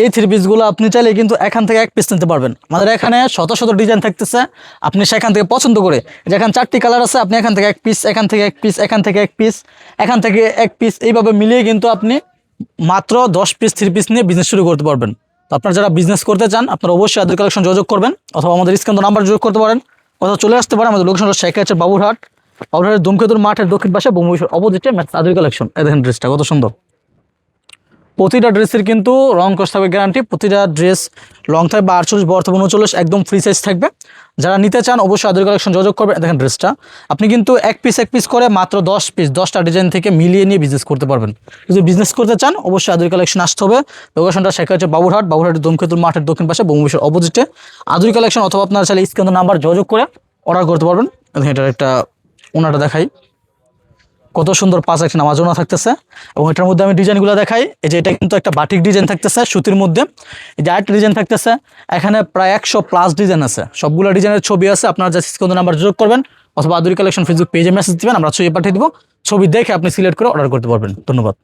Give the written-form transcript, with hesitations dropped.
এই থ্রি পিসগুলো আপনি চাইলে কিন্তু এখান থেকে এক পিস নিতে পারবেন। আমাদের এখানে শত শত ডিজাইন থাকতেছে, আপনি সেখান থেকে পছন্দ করে, যেখানে 4টি কালার আছে, আপনি এখান থেকে এক পিস, এখান থেকে এক পিস, এখান থেকে এক পিস, এখান থেকে এক পিস, এইভাবে মিলিয়ে কিন্তু আপনি মাত্র 10 পিস থ্রি পিস নিয়ে বিজনেস শুরু করতে পারবেন। তো আপনারা যারা বিজনেস করতে চান, আপনারা অবশ্যই আদির কালেকশন যোগাযোগ করবেন, অথবা আমাদের স্ক্রিনে নাম্বার যোগাযোগ করতে পারেন, অথবা চলে আসতে পারেন। আমাদের লোকেশন হলো শেখাচ্ছে বাবুরহাট, বাবুরহাটের ধূমকেতুর মাঠের দক্ষিণ পাশে বঙ্গবন্ধুর অপোজিটে আদির কালেকশন। এই দেখেন ড্রেসটা কত সুন্দর। প্রতিটা ড্রেসের কিন্তু রং কস থাকবে গ্যারান্টি, প্রতিটা ড্রেস লং থাকবে 48 বড় থাকবে 39, একদম ফ্রি সাইজ থাকবে। যারা নিতে চান অবশ্যই আদির কালেকশন যোগাযোগ করবেন। দেখেন ড্রেসটা আপনি কিন্তু এক পিস করে মাত্র 10 পিস 10টা ডিজাইন থেকে মিলিয়ে নিয়ে বিজনেস করতে পারবেন। যদি বিজনেস করতে চান অবশ্যই আদির কালেকশন আসতে হবে। লোকেশনটা শেখা হচ্ছে বাবুরহাট, বাবুরহাটের ধূমকেতুর মাঠের দক্ষিণ পাশে বঙ্গবন্ধুর অপোজিটে আদির কালেকশন, অথবা আপনারা চাইলে স্ক্রিনে নাম্বার যোগাযোগ করে অর্ডার করতে পারবেন। এটার একটা ওনাটা দেখাই, কত সুন্দর 5 একটা নামাজ ওনা থাকতেছে, এবং এটার মধ্যে আমি ডিজাইনগুলো দেখাই। এই যে এটা কিন্তু একটা বাটিক ডিজাইন থাকতেছে সুতির মধ্যে, এই যে আরেকটা ডিজাইন থাকতেছে, এখানে প্রায় 100+ ডিজাইন আছে, সবগুলো ডিজাইনের ছবি আছে। আপনারা জাস্ট স্ক্রিনে নাম্বার যোগ করবেন, অথবা আদুরি কালেকশন ফেসবুক পেজে মেসেজ দিবেন, আমরা ছবি পাঠিয়ে দিব। ছবি দেখে আপনি সিলেক্ট করে অর্ডার করতে পারবেন। ধন্যবাদ।